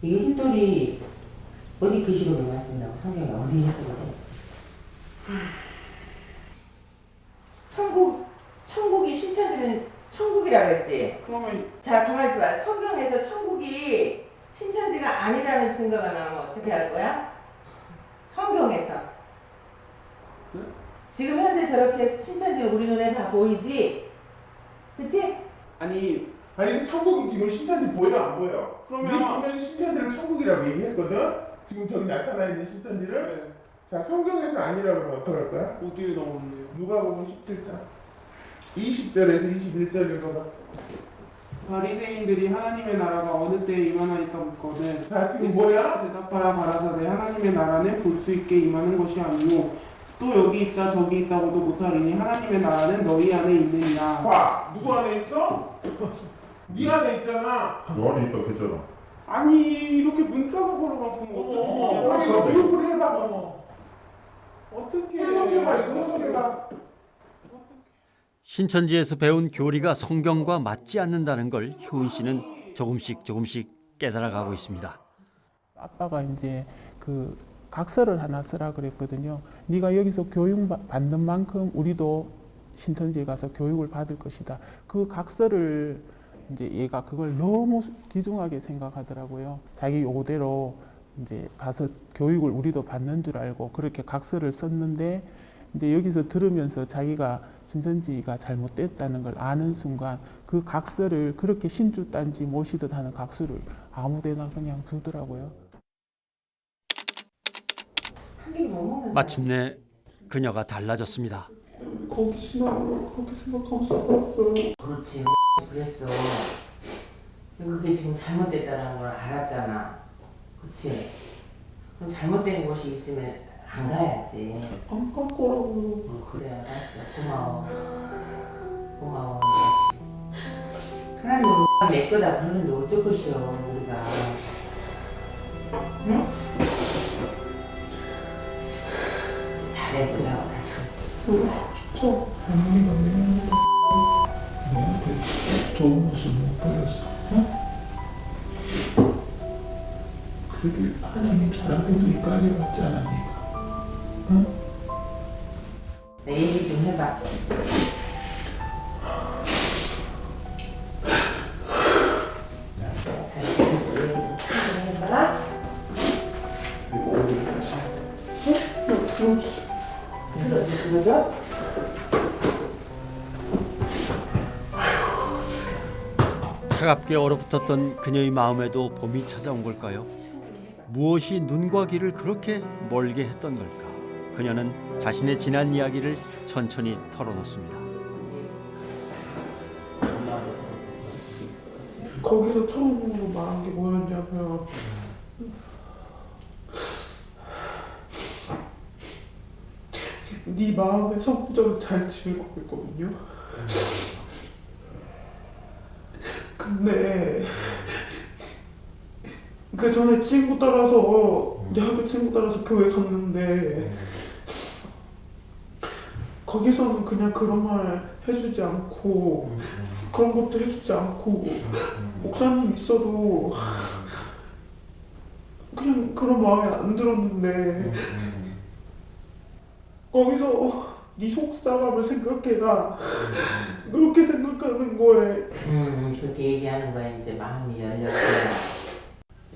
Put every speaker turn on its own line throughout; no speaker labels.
이게 흰돌이 어디 계시록에 말씀이라고 성경에 어디 해석을 해? 천국이 신천지는 천국이라 그랬지?
그러면
자, 가만히 있어봐. 성경에서 천국이 신천지가 아니라는 증거가 나오면 어떻게 할 거야? 성경에서.
네?
지금 현재 저렇게 신천지 우리 눈에 다 보이지? 그치?
아니
아니 천국은 지금 신천지 보여 안 보여?
그러면-
우리 보면 신천지를 천국이라고 얘기했거든? 지금 저기 나타나 있는 신천지를?
네.
자 성경에서 아니라고 그러면 어떡할 거야?
어디에 나오는데요?
누가복음 17장 20절에서 21절 읽어봐.
바리새인들이 하나님의 나라가 어느 때에 임하나이까 묻거든.
자 지금 뭐야?
대답하여 가라사대 하나님의 나라는 볼 수 있게 임하는 것이 아니오 또 여기 있다 저기 있다고도 못하리니 하나님의 나라는 너희 안에 있느니라.
봐 누구 안에 있어? 네 안에 있잖아.
너 안에 있다 했잖아.
아니 이렇게 문자적으로만 보면
아니 이거
어떡해.
교육을 해봐.
어떻게
해석해봐 이거 해석해봐.
신천지에서 배운 교리가 성경과 맞지 않는다는 걸 효은 씨는 조금씩 깨달아가고 있습니다.
아빠가 이제 그 각서를 하나 쓰라 그랬거든요. 네가 여기서 교육 받는 만큼 우리도 신천지에 가서 교육을 받을 것이다. 그 각서를 이제 얘가 그걸 너무 귀중하게 생각하더라고요. 자기 요구대로 이제 가서 교육을 우리도 받는 줄 알고 그렇게 각서를 썼는데 이제 여기서 들으면서 자기가 신천지가 잘못됐다는 걸 아는 순간 그 각서를 그렇게 신주단지 모시듯 하는 각서를 아무데나 그냥 두더라고요.
마침내 그녀가 달라졌습니다.
거기 지나고 그렇게 생각하고 살았어요.
그렇지. 그랬어. 그게 지금 잘못됐다는 걸 알았잖아. 그치? 그럼 잘못된 곳이 있으면 안 가야지.
안 갈 거라고요.
그래, 알았어. 고마워. 고마워. 하나님은 내 거다 그러는데 어쩔 것이오, 우리가. 응? 잘해보자.
진짜
할머니가 내년에도 너한테 좋은 모습 못 보였어. 어? 그러길 하나님 사랑해도 이까지 왔지 않았니까. 응?
내 얘기 좀 해봐. 들어줘?
차갑게 얼어붙었던 그녀의 마음에도 봄이 찾아온 걸까요? 무엇이 눈과 귀를 그렇게 멀게 했던 걸까? 그녀는 자신의 지난 이야기를 천천히 털어놓습니다.
거기서 처음으로 말한 게 뭐였냐면 네 마음의 성부적을 잘 지을 거고 있거든요. 근데 그 전에 친구 따라서 내 학교 친구 따라서 교회 갔는데 거기서는 그냥 그런 말 해주지 않고 그런 것도 해주지 않고 목사님 있어도 그냥 그런 마음이 안 들었는데 거기서 네 속사람을 생각해라 그렇게 생각하는 거에
그렇게 얘기하는 거야. 이제 마음이 열렸어.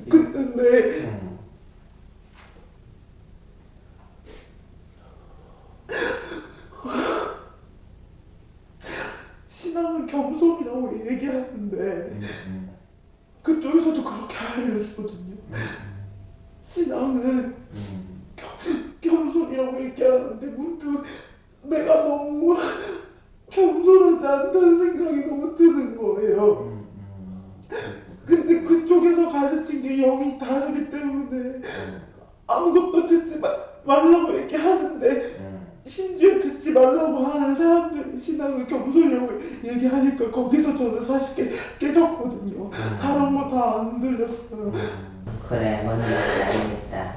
근데 신앙은 겸손이라고 얘기하는데 그쪽에서도 그렇게 알려주거든요. 신앙은 겸손이라고 얘기하는데 문득 내가 너무 겸손하지 않다는 생각이 너무 드는 거예요. 근데 그쪽에서 가르친 게 영이 다르기 때문에 아무것도 듣지 말라고 얘기하는데 심지어 듣지 말라고 하는 사람들이 신앙을 겸손이라고 얘기하니까 거기서 저는 사실 깨졌거든요. 다른 거 다 안 들렸어요.
그래, 뭔지 알겠다.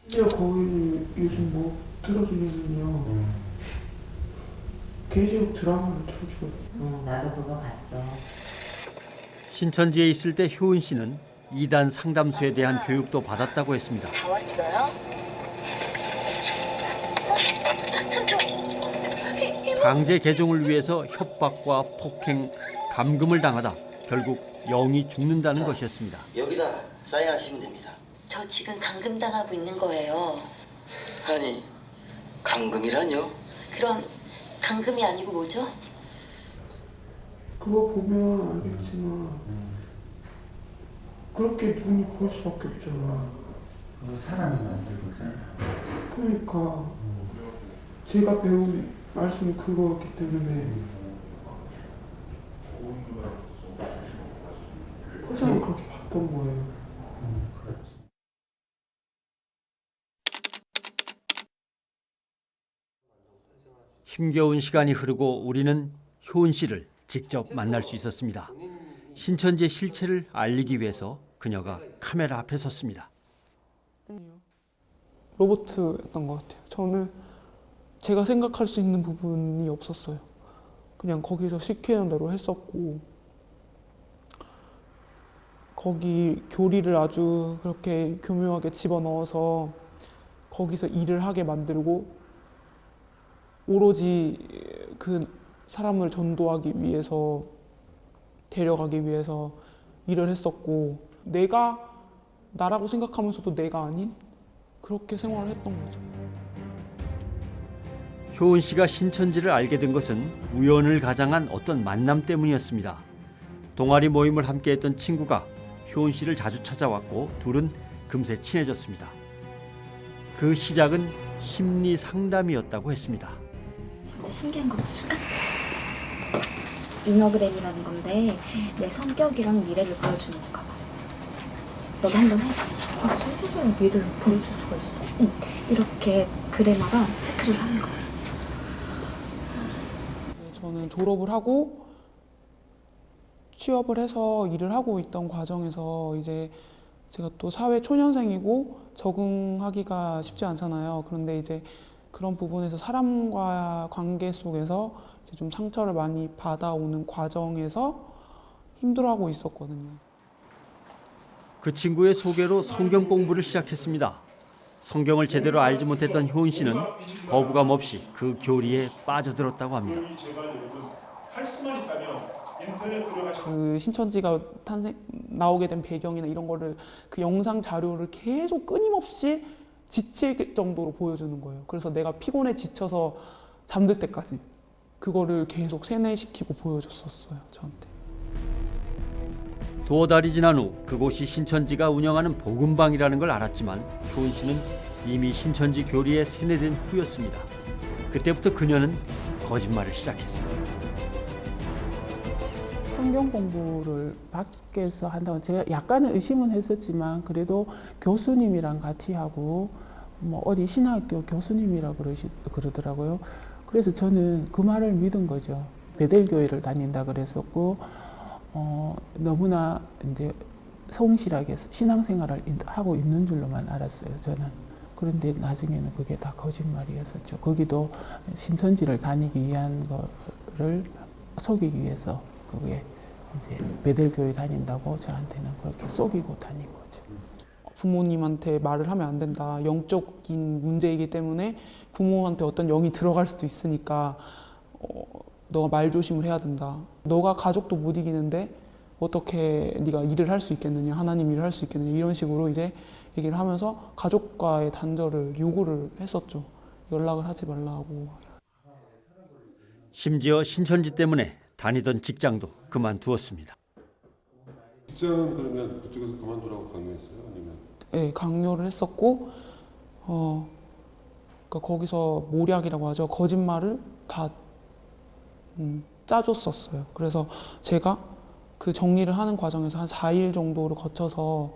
제가 거기 요즘 뭐 들어주면요. 계시록 어제 드라마를 틀어주고.
나도 그거 봤어.
신천지에 있을 때 효은 씨는 이단 상담소에 대한 교육도 받았다고 했습니다.
다 왔어요? 삼촌.
강제 개종을 위해서 협박과 폭행, 감금을 당하다 결국 영이 죽는다는 것이었습니다.
여기다 사인하시면 됩니다.
저 지금 감금당하고 있는 거예요.
아니, 감금이라뇨?
그럼 감금이 아니고 뭐죠?
그거 보면 알겠지만 그렇게 눈이 보일 수밖에 없잖아.
사람이 만들고 살아.
그러니까 제가 배운 말씀이 그거였기 때문에 세상을 그렇게 봤던 거예요.
힘겨운 시간이 흐르고 우리는 효은 씨를 직접 만날 수 있었습니다. 신천지의 실체를 알리기 위해서 그녀가 카메라 앞에 섰습니다.
로봇이었던 것 같아요. 저는 제가 생각할 수 있는 부분이 없었어요. 그냥 거기서 시키는 대로 했었고 거기 교리를 아주 그렇게 교묘하게 집어넣어서 거기서 일을 하게 만들고 오로지 그 사람을 전도하기 위해서 데려가기 위해서 일을 했었고 내가 나라고 생각하면서도 내가 아닌 그렇게 생활을 했던 거죠.
효은 씨가 신천지를 알게 된 것은 우연을 가장한 어떤 만남 때문이었습니다. 동아리 모임을 함께했던 친구가 효은 씨를 자주 찾아왔고 둘은 금세 친해졌습니다. 그 시작은 심리 상담이었다고 했습니다.
진짜 신기한 거 보여줄까? 이너그램이라는 건데 내 성격이랑 미래를 보여주는 건가 봐. 너도 한번 해. 성격이랑 미래를 보여줄 수가 있어? 응. 이렇게 글에마다 체크를 하는 거야.
저는 졸업을 하고 취업을 해서 일을 하고 있던 과정에서 이제 제가 또 사회 초년생이고 적응하기가 쉽지 않잖아요. 그런데 이제 그런 부분에서 사람과 관계 속에서 이제 좀 상처를 많이 받아오는 과정에서 힘들어하고 있었거든요.
그 친구의 소개로 성경 공부를 시작했습니다. 성경을 제대로 알지 못했던 효은 씨는 거부감 없이 그 교리에 빠져들었다고 합니다.
그 신천지가 나오게 된 배경이나 이런 거를 그 영상 자료를 계속 끊임없이 지칠 정도로 보여주는 거예요. 그래서 내가 피곤해 지쳐서 잠들 때까지 그거를 계속 세뇌시키고 보여줬었어요, 저한테.
두어 달이 지난 후 그곳이 신천지가 운영하는 복음방이라는 걸 알았지만 효은 씨는 이미 신천지 교리에 세뇌된 후였습니다. 그때부터 그녀는 거짓말을 시작했습니다.
성경 공부를 밖에서 한다고 제가 약간은 의심은 했었지만 그래도 교수님이랑 같이 하고 뭐 어디 신학교 교수님이라고 그러더라고요. 그래서 저는 그 말을 믿은 거죠. 베델교회를 다닌다 그랬었고 너무나 이제 성실하게 신앙생활을 하고 있는 줄로만 알았어요, 저는. 그런데 나중에는 그게 다 거짓말이었었죠. 거기도 신천지를 다니기 위한 거를 속이기 위해서 그게 이제 베델교회 다닌다고 저한테는 그렇게 속이고 다닌 거죠.
부모님한테 말을 하면 안 된다. 영적인 문제이기 때문에 부모한테 어떤 영이 들어갈 수도 있으니까 너가 말 조심을 해야 된다. 너가 가족도 못 이기는데 어떻게 네가 일을 할 수 있겠느냐, 하나님 일을 할 수 있겠느냐 이런 식으로 이제 얘기를 하면서 가족과의 단절을 요구를 했었죠. 연락을 하지 말라고.
심지어 신천지 때문에 다니던 직장도 그만두었습니다.
직장은 그러면 그쪽에서 그만두라고 강요했어요? 아니면?
네, 강요를 했었고 그러니까 거기서 모략이라고 하죠. 거짓말을 다 짜줬었어요. 그래서 제가 그 정리를 하는 과정에서 한 4일 정도를 거쳐서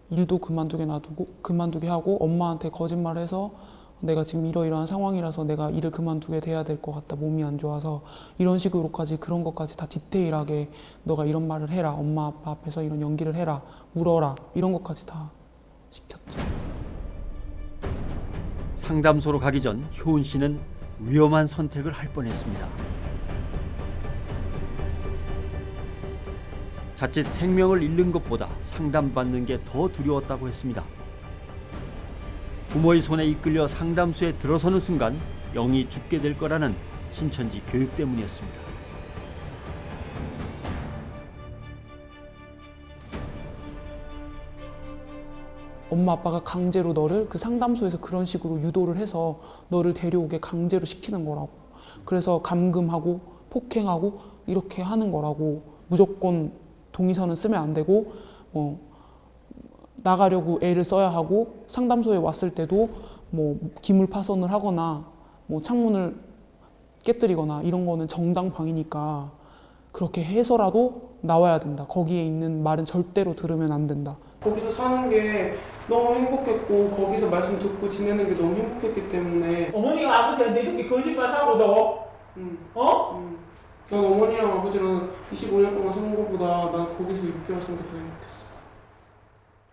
일도 그만두게 하고 엄마한테 거짓말을 해서 내가 지금 이러이러한 상황이라서 내가 일을 그만두게 돼야 될 것 같다. 몸이 안 좋아서 이런 식으로까지 그런 것까지 다 디테일하게 너가 이런 말을 해라. 엄마 아빠 앞에서 이런 연기를 해라. 울어라. 이런 것까지 다 시켰죠.
상담소로 가기 전 효은 씨는 위험한 선택을 할 뻔했습니다. 자칫 생명을 잃는 것보다 상담받는 게 더 두려웠다고 했습니다. 부모의 손에 이끌려 상담소에 들어서는 순간 영이 죽게 될 거라는 신천지 교육 때문이었습니다.
엄마 아빠가 강제로 너를 그 상담소에서 그런 식으로 유도를 해서 너를 데려오게 강제로 시키는 거라고. 그래서 감금하고 폭행하고 이렇게 하는 거라고. 무조건 동의서는 쓰면 안 되고 나가려고 애를 써야 하고 상담소에 왔을 때도 뭐 기물 파손을 하거나 뭐 창문을 깨뜨리거나 이런 거는 정당방위니까 그렇게 해서라도 나와야 된다. 거기에 있는 말은 절대로 들으면 안 된다.
거기서 사는 게 너무 행복했고 거기서 말씀 듣고 지내는 게 너무 행복했기 때문에
어머니가 아버지한테 이렇게 거짓말하고 너
난 어머니랑 아버지랑 25년 동안 사는 것보다 난 거기서 6개월 사는 게 더 행복했어.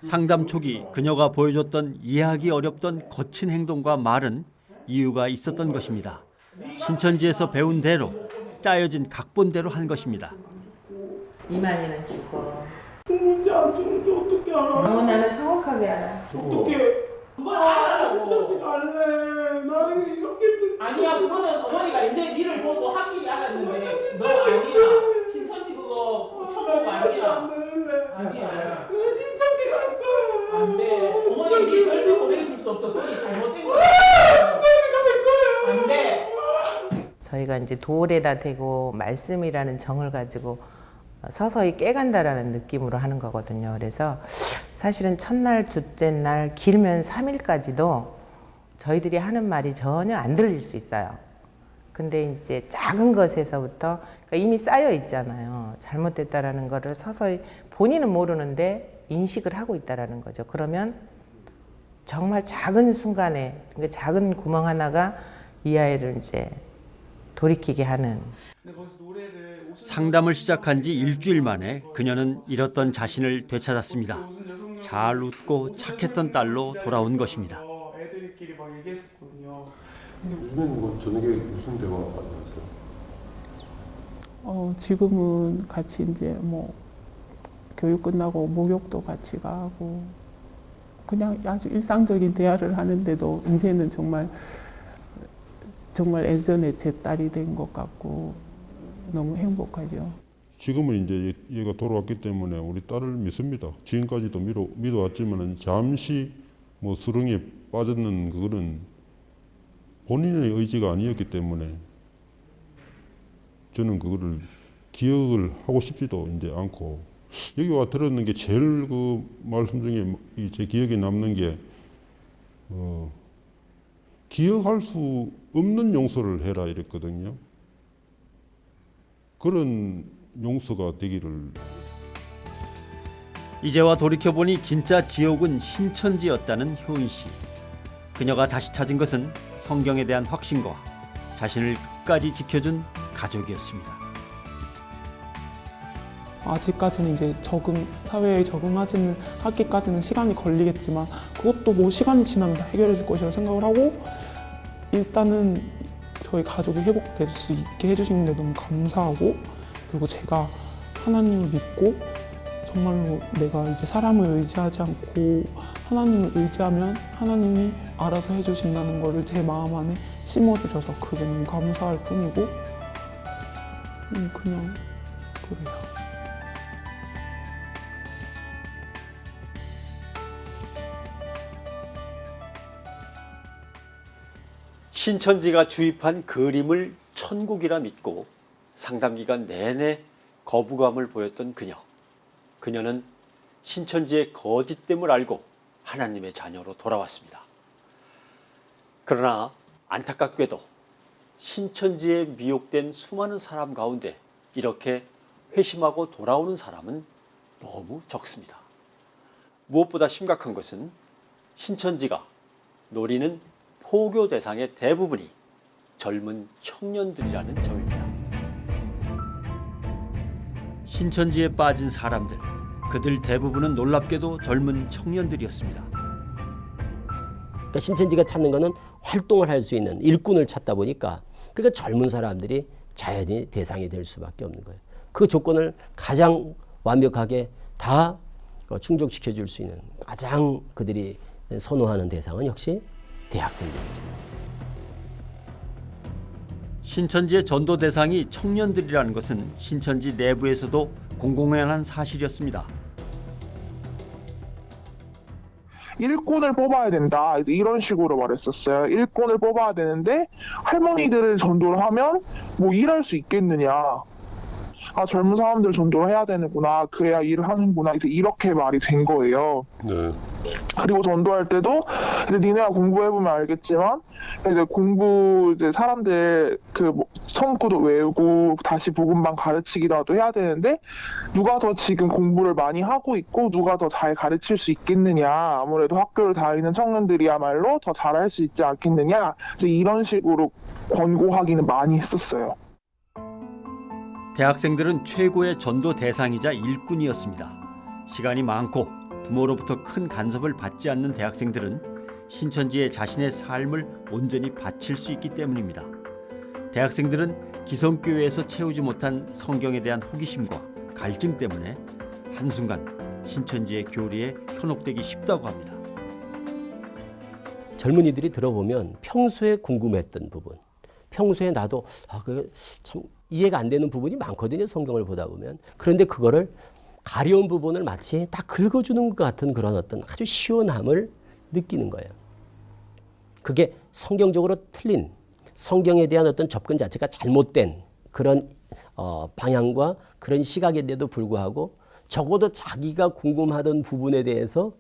상담 초기 그녀가 보여줬던 이해하기 어렵던 거친 행동과 말은 이유가 있었던 것입니다. 신천지에서 배운 대로 짜여진 각본대로 한 것입니다.
이만희는 죽어.
죽는지 안 죽는지 어떻게 알아?
나는 정확하게 알아.
어떻게?
그건 알아라고.
신천지 갈래. 나는 이렇게
아니야, 그거는 어머니가 이제 니를 보고 확실히 알았는데 너 아니야. 신천지 그거 처먹고 아니야. 아니야.
신천지 갈 거야.
안 돼. 어머니 니 절대 보내줄 수 없어. 그게 잘못된 거야.
신천지 갈 거야.
안 돼.
저희가 이제 돌에다 대고 말씀이라는 정을 가지고 서서히 깨간다라는 느낌으로 하는 거거든요. 그래서 사실은 첫날, 둘째 날, 길면 3일까지도 저희들이 하는 말이 전혀 안 들릴 수 있어요. 근데 이제 작은 것에서부터 그러니까 이미 쌓여 있잖아요. 잘못됐다라는 거를 서서히 본인은 모르는데 인식을 하고 있다라는 거죠. 그러면 정말 작은 순간에 그러니까 작은 구멍 하나가 이 아이를 이제 돌이키게 하는.
상담을 시작한 지 일주일 만에 그녀는 잃었던 자신을 되찾았습니다. 잘 웃고 착했던 딸로 돌아온 것입니다.
애들끼리 막 얘기했었거든요.
요즘에는 뭐 저녁에 무슨 대화 많이 하세요?
지금은 같이 이제 뭐 교육 끝나고 목욕도 같이 가고 그냥 아주 일상적인 대화를 하는데도 이제는 정말 예전에 제 딸이 된 것 같고 너무 행복하죠.
지금은 이제 얘가 돌아왔기 때문에 우리 딸을 믿습니다. 지금까지도 믿어왔지만 잠시 뭐 수렁에 빠졌는 그거는 본인의 의지가 아니었기 때문에 저는 그거를 기억을 하고 싶지도 이제 않고 여기 와 들었는 게 제일 그 말씀 중에 제 기억에 남는 게 기억할 수 없는 용서를 해라 이랬거든요. 그런 용서가 되기를.
이제와 돌이켜보니 진짜 지옥은 신천지였다는 효인 씨. 그녀가 다시 찾은 것은 성경에 대한 확신과 자신을 끝까지 지켜준 가족이었습니다.
아직까지는 이제 사회에 적응하지는 하기까지는 시간이 걸리겠지만 그것도 뭐 시간이 지나면 다 해결해 줄 것이라고 생각을 하고 일단은 저희 가족이 회복될 수 있게 해주신 데 너무 감사하고 그리고 제가 하나님을 믿고 정말로 내가 이제 사람을 의지하지 않고 하나님을 의지하면 하나님이 알아서 해주신다는 거를 제 마음 안에 심어주셔서 그게 너무 감사할 뿐이고 그냥 그래요.
신천지가 주입한 그림을 천국이라 믿고 상담기간 내내 거부감을 보였던 그녀. 그녀는 신천지의 거짓됨을 알고 하나님의 자녀로 돌아왔습니다. 그러나 안타깝게도 신천지에 미혹된 수많은 사람 가운데 이렇게 회심하고 돌아오는 사람은 너무 적습니다. 무엇보다 심각한 것은 신천지가 노리는 포교 대상의 대부분이 젊은 청년들이라는 점입니다. 신천지에 빠진 사람들, 그들 대부분은 놀랍게도 젊은 청년들이었습니다.
그러니까 신천지가 찾는 거는 활동을 할 수 있는 일꾼을 찾다 보니까 그러니까 젊은 사람들이 자연히 대상이 될 수밖에 없는 거예요. 그 조건을 가장 완벽하게 다 충족시켜 줄 수 있는 가장 그들이 선호하는 대상은 역시 대학생들이죠.
신천지의 전도 대상이 청년들이라는 것은 신천지 내부에서도 공공연한 사실이었습니다.
일꾼을 뽑아야 된다 이런 식으로 말했었어요. 일꾼을 뽑아야 되는데 할머니들을 전도를 하면 뭐 일할 수 있겠느냐. 아 젊은 사람들 전도를 해야 되는구나. 그래야 일을 하는구나. 이제 이렇게 말이 된 거예요.
네.
그리고 전도할 때도 이제 니네가 공부해보면 알겠지만 이제 이제 사람들 뭐 성구도 외우고 다시 복음방 가르치기라도 해야 되는데 누가 더 지금 공부를 많이 하고 있고 누가 더 잘 가르칠 수 있겠느냐. 아무래도 학교를 다니는 청년들이야말로 더 잘할 수 있지 않겠느냐. 이제 이런 식으로 권고하기는 많이 했었어요.
대학생들은 최고의 전도 대상이자 일꾼이었습니다. 시간이 많고 부모로부터 큰 간섭을 받지 않는 대학생들은 신천지에 자신의 삶을 온전히 바칠 수 있기 때문입니다. 대학생들은 기성교회에서 채우지 못한 성경에 대한 호기심과 갈증 때문에 한순간 신천지의 교리에 현혹되기 쉽다고 합니다.
젊은이들이 들어보면 평소에 궁금했던 부분, 평소에 나도 그게 참 이해가 안 되는 부분이 많거든요. 성경을 보다 보면. 그런데 그거를 가려운 부분을 마치 딱 긁어주는 것 같은 그런 어떤 아주 시원함을 느끼는 거예요. 그게 성경적으로 틀린, 성경에 대한 어떤 접근 자체가 잘못된 그런 방향과 그런 시각인데도 불구하고 적어도 자기가 궁금하던 부분에 대해서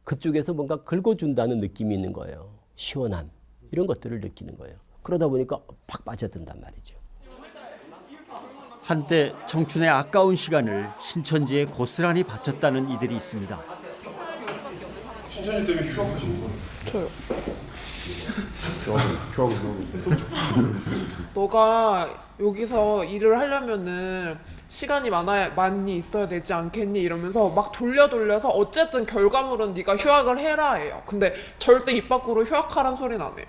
그쪽에서 뭔가 긁어준다는 느낌이 있는 거예요. 시원함, 이런 것들을 느끼는 거예요. 그러다 보니까 팍 빠져든단 말이죠.
한때 청춘의 아까운 시간을 신천지에 고스란히 바쳤다는 이들이 있습니다.
신천지 때문에 휴학하신 거예요?
저요.
휴학을
너가 여기서 일을 하려면은 시간이 많이 있어야 되지 않겠니? 이러면서 막 돌려서 어쨌든 결과물은 네가 휴학을 해라 해요. 근데 절대 입 밖으로 휴학하란 소리는 안 해요.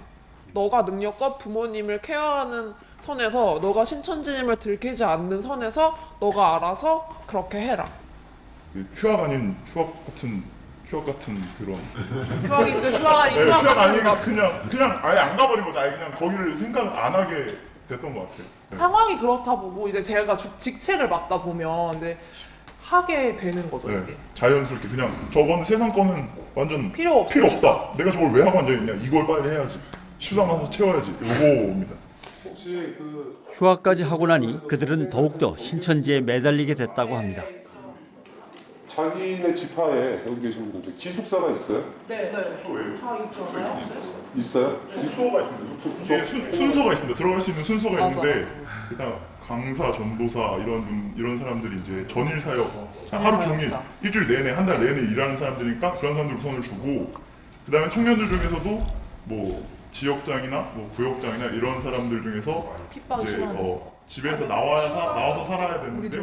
너가 능력과 부모님을 케어하는 선에서 너가 신천지님을 들키지 않는 선에서 너가 알아서 그렇게 해라.
휴학 아닌 휴학 같은 그런
휴학인데 휴학 아닌 휴학
휴학
같은
아니고 그냥 아예 안 가버린 거죠. 아예 그냥 거기를 생각 안 하게 됐던 것 같아요.
상황이 그렇다 보고 이제 제가 직책을 맡다 보면 근데 하게 되는 거죠.
네,
이게.
자연스럽게 그냥 저건 세상 거는 완전
필요
없다. 내가 저걸 왜 하고 앉아있냐. 이걸 빨리 해야지. 십상 가서 채워야지. 요거입니다. 혹시
휴학까지 하고 나니 그들은 더욱더 신천지에 매달리게 됐다고 합니다.
자기네 지파에 여기 계신 분들 기숙사가 있어요?
네.
숙소예요.
다 있잖아요.
있어요?
숙소가 있습니다. 이게 순서가 있습니다. 들어갈 수 있는 순서가 있는데 일단 강사, 전도사 이런 사람들이 이제 전일 사역 하루 종일 일주일 내내 한 달 내내 일하는 사람들이니까 그런 사람들 우선을 주고 그다음에 청년들 중에서도 뭐 지역장이나 뭐 구역장이나 이런 사람들 중에서 이제 집에서 나와서 살아야 되는데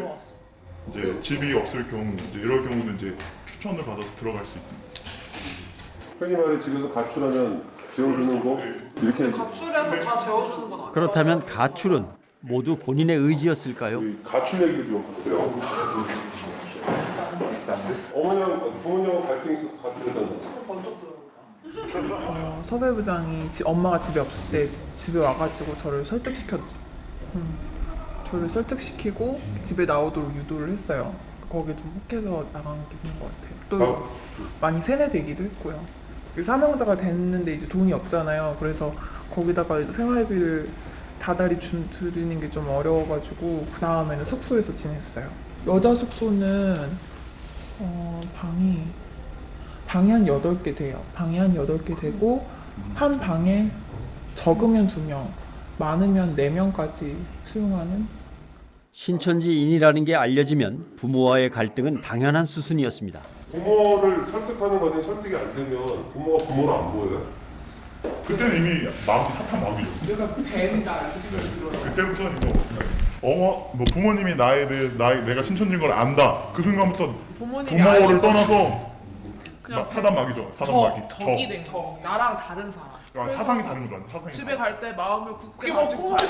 이제 집이 없을 경우 이제 이럴 경우는 이제 추천을 받아서 들어갈 수 있습니다.
흔히 말해 집에서 가출하면 재워주는 거 이렇게
가출해서 다 재워주는 건 아니에요.
그렇다면 가출은 모두 본인의 의지였을까요?
가출 얘기를 좀 할게요. 부모님하고 갈등이 있어서 가출했다는
섭외부장이 엄마가 집에 없을 때 집에 와가지고 저를 설득시키고 집에 나오도록 유도를 했어요. 거기에 좀 혹해서 나간 게 있는 것 같아요. 또 많이 세뇌되기도 했고요. 사명자가 됐는데 이제 돈이 없잖아요. 그래서 거기다가 생활비를 다달이 드리는 게 좀 어려워가지고 그 다음에는 숙소에서 지냈어요. 여자 숙소는 방이 한 8개 돼요. 방이 한 8개 되고 한 방에 적으면 2명, 많으면 4명까지 수용하는.
신천지인이라는 게 알려지면 부모와의 갈등은 당연한 수순이었습니다.
부모를 설득하는 과정이 설득이 안 되면 부모가 부모를 안 보여요?
그때는 이미 마음이 사탄 마귀죠.
내가 뱀이다 이렇게 생각이 들어요.
그때부터는 뭐 부모님이 내가 신천지인 걸 안다. 그 순간부터
부모님이
부모를 떠나서
그냥
사단 마귀죠. 사단 마귀.
적이 된 적. 나랑 다른 사람.
사상이 다른 거죠. 사상이
집에 갈 때 마음을 굳게 가지고 가요.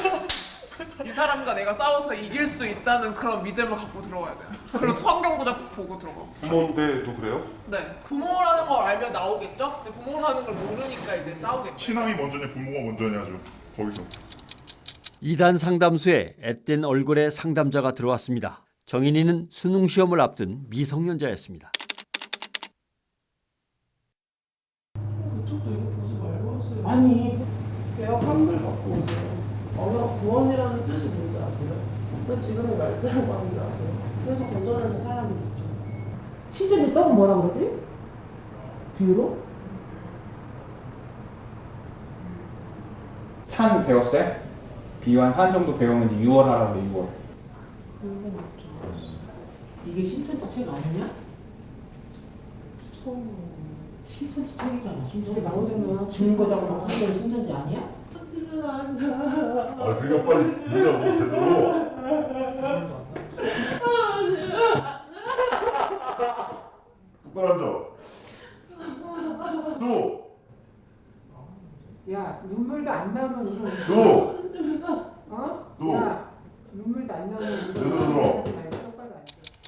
이 사람과 내가 싸워서 이길 수 있다는 그런 믿음을 갖고 들어가야 돼요. 그리고 성경구절 꼭 보고 들어가고.
부모인데도 그래요?
네. 부모라는 걸 알면 나오겠죠? 근데 부모라는 걸 모르니까 이제 싸우겠죠.
신앙이 먼저냐 부모가 먼저냐죠. 거기서.
2단 상담소에 앳된 얼굴의 상담자가 들어왔습니다. 정인이는 수능 시험을 앞둔 미성년자였습니다.
그쪽도 이거 보지 말고 하세요. 아니, 계약 한글 갖고 오세요. 언어 구원이라는 뜻이 뭔지 아세요? 왜 지금의 말세라고 하는지 아세요? 그래서 건져내는 사람이 됐죠.
신천지 떡은 뭐라 그러지? 비유로?
산 배웠어요? 비유한 산 정도 배우면 이제 6월 하라고 6월.
이게 신천지 책 아니냐? 신천지 책이잖아. 신천지 나오잖아. 증거자고 막 선배는 신천지 아니야?
아 그러니까 빨리 들으라고 제대로. 똑바로 앉아. 또.
야, 눈물도 안 나오면 이거.
또.
어?
또.
야, 눈물도 안 나오면 이거.
제대로 들어.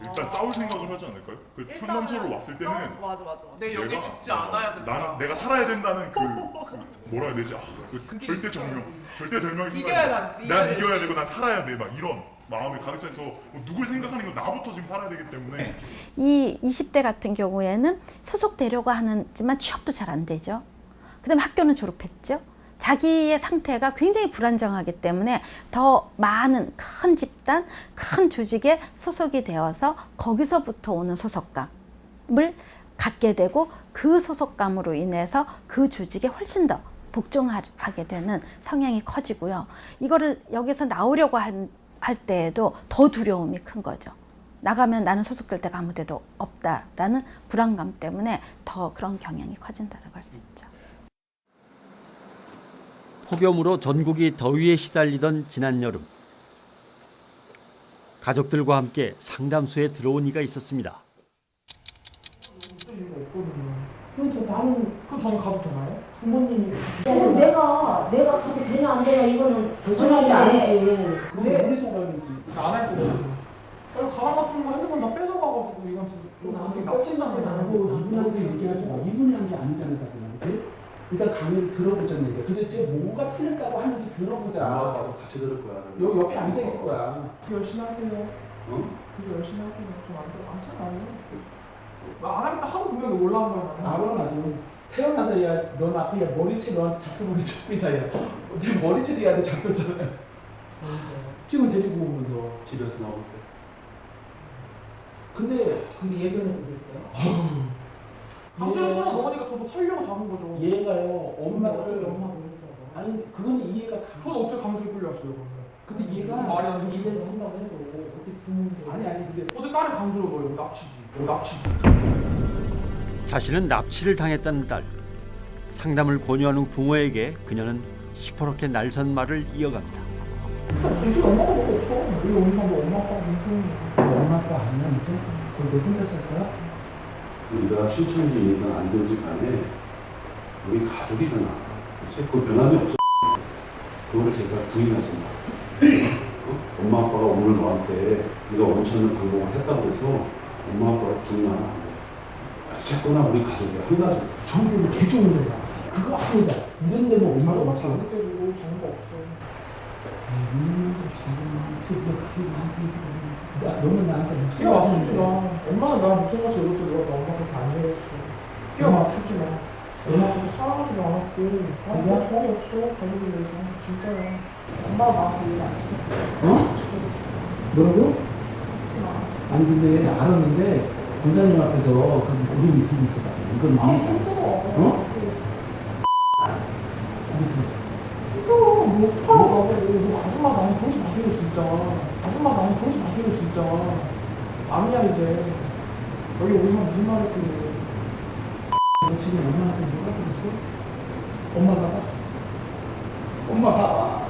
일단 싸울 생각을 하지 않을까요? 그 천남소로 왔을 때는
맞아. 내 여기 죽지 않아야 된다.
나는 내가 살아야 된다는 그 뭐라 해야 되지? 그 절대 절명의
이겨야
순간 난 이겨야 되고 난 살아야 돼 막 이런 마음이 가득 차서 누굴 생각하는 건 나부터 지금 살아야 되기 때문에
이 20대 같은 경우에는 소속되려고 하지만 취업도 잘 안 되죠. 그다음에 학교는 졸업했죠. 자기의 상태가 굉장히 불안정하기 때문에 더 많은 큰 집단, 큰 조직에 소속이 되어서 거기서부터 오는 소속감을 갖게 되고 그 소속감으로 인해서 그 조직에 훨씬 더 복종하게 되는 성향이 커지고요. 이거를 여기서 나오려고 할 때에도 더 두려움이 큰 거죠. 나가면 나는 소속될 데가 아무 데도 없다라는 불안감 때문에 더 그런 경향이 커진다고 할 수 있죠.
폭염으로 전국이 더위에 시달리던 지난 여름, 가족들과 함께 상담소에 들어온 이가 있었습니다.
그럼 저는 가도 되나요? 부모님이.
내가 가도 되냐 안 되냐 이거는
결정한 게 아니지.
왜?
우리 소감이지.
안할 거거든. 가방 같은 거 핸드폰 다 뺏어가가지고 이건 진짜 납치잖아요.
이분한테 얘기하지 마. 이분이 한 게 아니잖아, 그지? 일단 강의를 들어보자는 얘기야. 도대체 뭐가 틀렸다고 하는지 들어보자.
엄마하고 같이 들을 거야.
여기 옆에 앉아 있을 거야.
열심히 하세요.
응?
열심히 하세요. 안 하겠다 하고 분명히 올라온 거야.
알아, 나도. 태어나서 야, 넌 앞에 야, 머리채 너한테 잡혀보기 처음이다, 야. 내 머리채도 얘한테 잡혔잖아. 지금 데리고 오면서.
집에서 나올 때.
근데 예전에 그랬어요.
강제로 끌어먹으니까 저도 살려고 잡은 거죠.
얘가요, 엄마를 아니 그건 이해가 가.
저는 어떻게 강제로 끌렸어요?
근데 얘가
말이 안 되지.
한다고 해도 어떻게 부모인데. 아니 근데
어디 딸을 강제로 넣어요? 납치지.
자신은 납치를 당했다는 딸. 상담을 권유하는 부모에게 그녀는 시퍼렇게 날선 말을 이어갑니다.
이제 엄마가 뭐가 없어. 우리 엄마 엄마 아빠 무슨
엄마 아빠 아니야 이제? 그럼 너 혼자 살 거야?
우리가 신천지이든 안 되지 간에 우리 가족이잖아. 그치? 그 변함이 없어. 그거를 제가 부인하지 마. 엄마 아빠가 오늘 너한테 네가 원치 않는 방법을 했다고 해서 엄마 아빠가 부인하면 안 돼. 어쨌거나 우리 가족이야. 한 가족.
정규로 개 좋은 데다. 그거 아니다. 이런 데는 엄마가
엄마가
못 하고.
잘못해주고 정보 없어.
너는 나한테 목숨
끼워 맞추지 마. 엄마는 나랑 묻혀가서 이렇게 내가 나 엄마 그렇게 안 해줬어. 끼워 맞추지 마. 엄마가 사랑하지도 않았고 내가 정이 없어. 가족에 대해서 진짜야. 엄마가 나한테 이해가 안 돼.
어? 뭐라고? 아니 근데 알았는데 권사님 앞에서 그 우리 들고 있어봐. 이건 이해가 안 돼. 어? 우리 들어.
뭐 어떡하라고. 아줌마 나는 그러지 마세요 진짜. 아줌마 나는 그러지 마세요 진짜. 아니야 이제. 여기 오면 무슨 말을 해.
너 지금 엄마한테 뭐라 그랬어? 엄마 봐봐. 엄마 봐봐.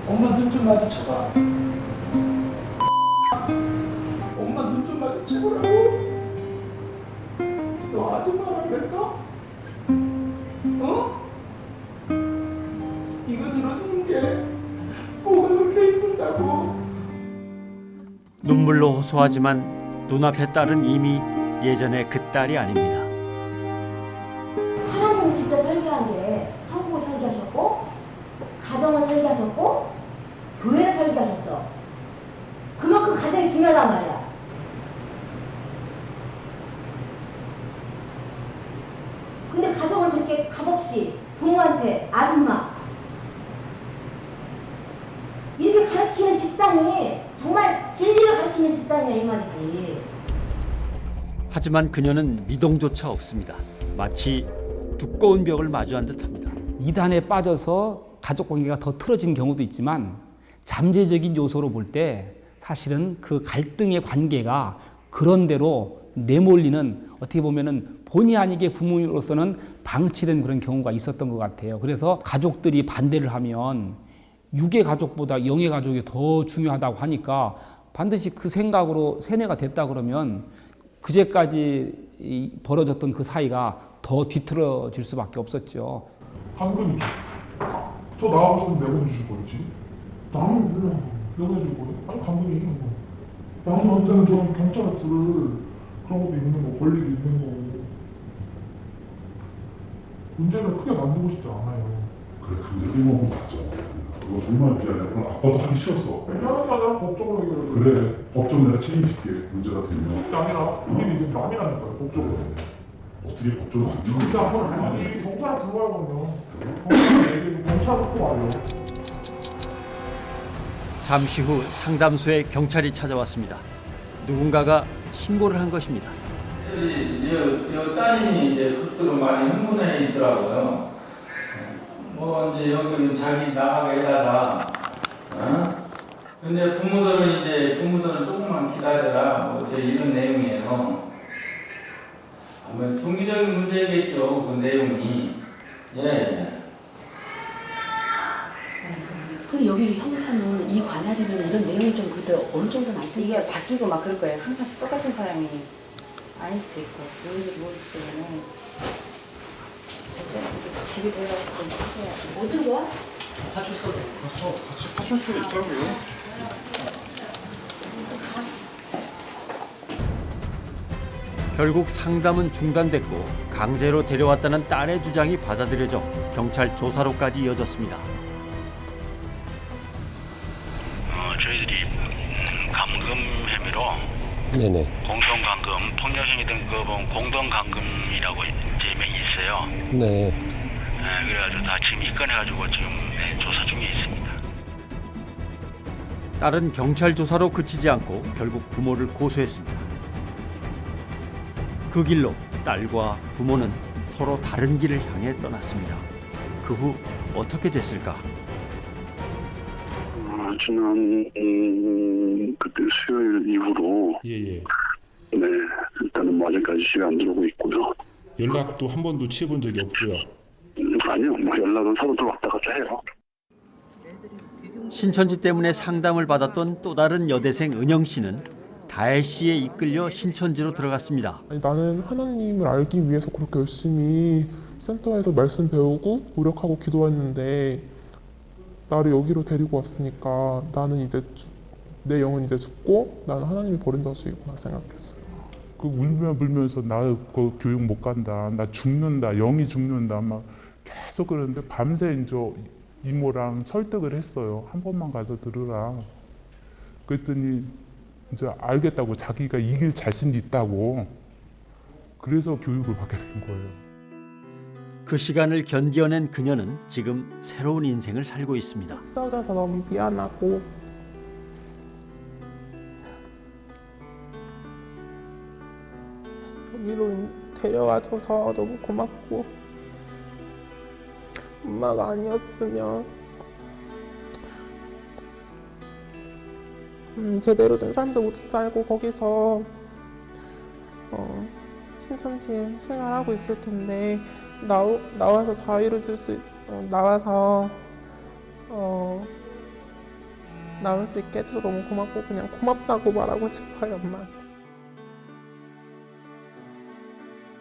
엄마 눈 좀 마주쳐봐. 엄마 눈 좀 마주쳐보라고. 너 아줌마랑 그랬어? 어? 이거 들어주는 게 뭐가 그렇게 힘들다고.
눈물로 호소하지만 눈앞의 딸은 이미 예전의 그 딸이 아닙니다.
하나님 진짜 설계한 게 천국을 설계하셨고 가정을 설계하셨고 교회를 설계하셨어. 그만큼 가정이 중요하단 말이야. 근데 가정을 그렇게 값없이 부모한테 아줌마 이렇게 가르치는 집단이 정말 진리를 가르치는 집단이야 이 말이지.
하지만 그녀는 미동조차 없습니다. 마치 두꺼운 벽을 마주한 듯합니다.
이단에 빠져서 가족 관계가 더 틀어진 경우도 있지만 잠재적인 요소로 볼 때 사실은 그 갈등의 관계가 그런대로 내몰리는 어떻게 보면은 본의 아니게 부모로서는 방치된 그런 경우가 있었던 것 같아요. 그래서 가족들이 반대를 하면 육의 가족보다 영의 가족이 더 중요하다고 하니까 반드시 그 생각으로 세뇌가 됐다 그러면 그제까지 벌어졌던 그 사이가 더 뒤틀어질 수밖에 없었죠.
감금이죠. 저 나가고 싶으면 내보내주실 거지. 나는 몰라. 내보내줄 거예요? 아니 감금이에요. 나한테는 저는 경찰에 부를 그런 것도 있는 거, 권리도 있는 거고. 문제를 크게 만들고 싶지 않아요.
그래, 근데 이거 맞죠. 그거 정말 미안해. 그럼 아빠도 하기 싫었어.
미안한 게 아니라 법적으로 해결해.
그래, 법적 내가 책임질게. 문제가 되면.
그게 아니라 우리는 이제 남이라니까요, 법적으로.
어떻게 법적으로 안
그렇게 한번 아니지. 경찰에 들어와요, 그러면. 경찰에 얘기해. 경찰에 또 와요.
잠시 후 상담소에 경찰이 찾아왔습니다. 누군가가 신고를 한 것입니다.
여 따님이 이제 그쪽으로 많이 흥분해 있더라고요. 뭐 이제 여기 자기 나가게 해달라. 근데 부모들은 조금만 기다려라. 뭐 이제 이런 내용이에요. 아마 종교적인 문제겠죠. 그 내용이. 예.
근데 여기 형사는 이 관할이면 이런 내용이 좀 그때 어느 정도는 알 텐데.
이게 바뀌고 막 그럴 거예요. 항상 똑같은 사람이 아닐 수도 있고 모르기 때문에 절대 집에 들어가서 좀 하셔야.
어디 가?
파출소 가서 같이 파출소에 있자고요.
결국 상담은 중단됐고 강제로 데려왔다는 딸의 주장이 받아들여져 경찰 조사로까지 이어졌습니다.
저희들이 감금 혐의로
네네.
공동감금, 폭력행위 등 공동감금이라고 제명이 있어요.
네.
그래가지고 다 지금 입건해가지고 지금 조사 중에 있습니다.
딸은 경찰 조사로 그치지 않고 결국 부모를 고소했습니다. 그 길로 딸과 부모는 서로 다른 길을 향해 떠났습니다. 그 후 어떻게 됐을까?
지난 그때 수요일 이후로
예.
네 일단은 뭐 아직까지 집에 안 들어오고 있고요.
연락도 한 번도 취해본 적이 없고요.
아니요, 뭐 연락은 서로들 왔다 갔다 해요.
신천지 때문에 상담을 받았던 또 다른 여대생 은영 씨는 다혜 씨에 이끌려 신천지로 들어갔습니다.
아니, 나는 하나님을 알기 위해서 그렇게 열심히 센터에서 말씀 배우고 노력하고 기도했는데 나를 여기로 데리고 왔으니까 나는 이제 내 영은 이제 죽고 나는 하나님이 버린 자식이구나 생각했어요.
그 울면불면서 나 그 교육 못 간다, 나 죽는다, 영이 죽는다 막 계속 그러는데 밤새 이제 이모랑 설득을 했어요. 한 번만 가서 들으라. 그랬더니 이제 알겠다고, 자기가 이길 자신이 있다고. 그래서 교육을 받게 된 거예요.
그 시간을 견뎌낸 그녀는 지금 새로운 인생을 살고 있습니다.
싸워서 너무 미안하고 여기로 데려와줘서 너무 고맙고 엄마가 아니었으면 제대로 된 삶도 못 살고 거기서 신천지에 생활하고 있을 텐데 나와서 자유를 줄 수 나와서 나올 수 있게 해줘서 너무 고맙고 그냥 고맙다고 말하고 싶어요, 엄마한테.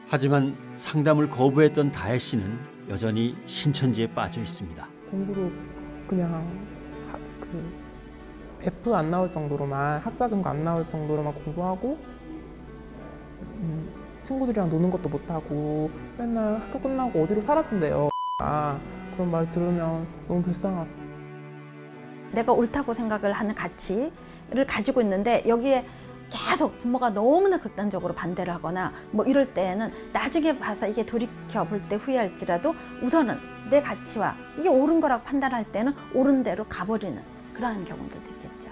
하지만 상담을 거부했던 다혜 씨는 여전히 신천지에 빠져 있습니다.
공부도 그냥 F 안 나올 정도로만, 학사근거 안 나올 정도로만 공부하고 친구들이랑 노는 것도 못하고 맨날 학교 끝나고 어디로 사라진대요. 그런 말 들으면 너무 불쌍하죠.
내가 옳다고 생각을 하는 가치를 가지고 있는데 여기에 계속 부모가 너무나 극단적으로 반대를 하거나 뭐 이럴 때에는 나중에 봐서 이게 돌이켜볼 때 후회할지라도 우선은 내 가치와 이게 옳은 거라고 판단할 때는 옳은 대로 가버리는 그러한 경우들도 있겠죠.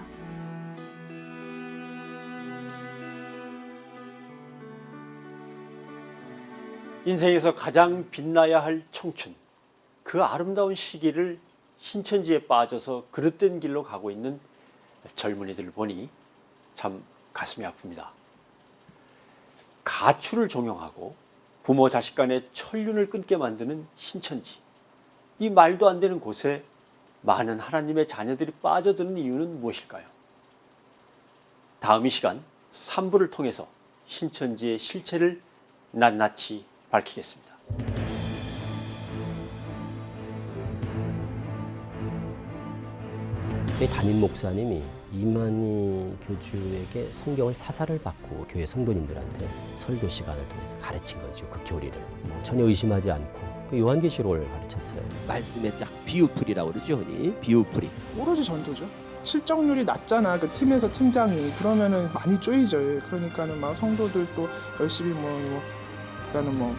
인생에서 가장 빛나야 할 청춘, 그 아름다운 시기를 신천지에 빠져서 그릇된 길로 가고 있는 젊은이들을 보니 참 가슴이 아픕니다. 가출을 종용하고 부모 자식 간의 천륜을 끊게 만드는 신천지, 이 말도 안 되는 곳에 많은 하나님의 자녀들이 빠져드는 이유는 무엇일까요? 다음 이 시간 3부를 통해서 신천지의 실체를 낱낱이 밝히겠습니다.
담임 목사님이 이만희 교주에게 성경을 사사를 받고 교회 성도님들한테 설교 시간을 통해서 가르친 거죠. 그 교리를 전혀 의심하지 않고 그 요한계시록을 가르쳤어요. 말씀의 짝 비유풀이라고 그러죠, 흔히 비유풀이.
오로지 전도죠. 실적률이 낮잖아, 그 팀에서 팀장이. 그러면은 많이 쪼이죠. 그러니까는 막 성도들도 열심히 그러니까는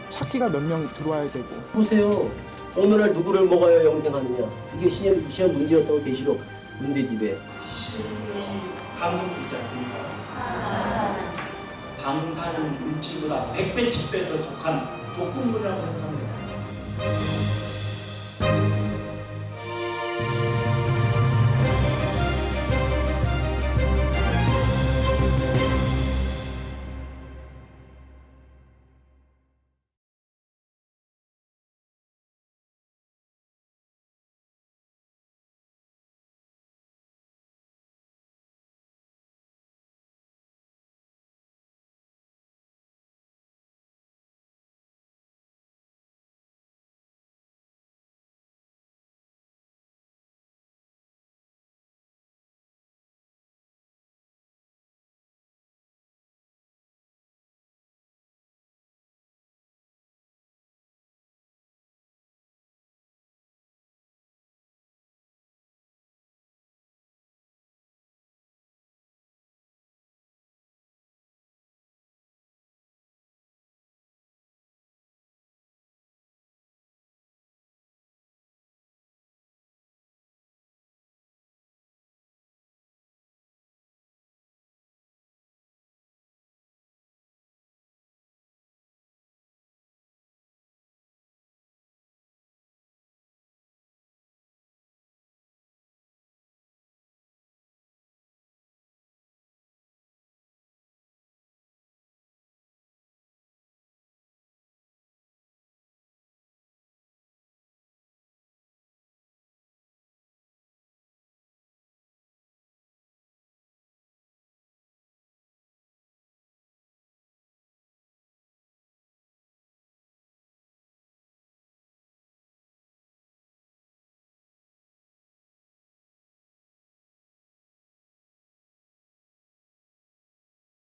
찾기가 몇 명이 들어와야 되고.
보세요. 어느 날 누구를 먹어야 영생하느냐. 이게 시험 문제였다고 계시록 문제집에.
방송도 있지 않습니까? 방사능 물질보다 100배, 1000배 더 독한 독극물이라고 생각합니다.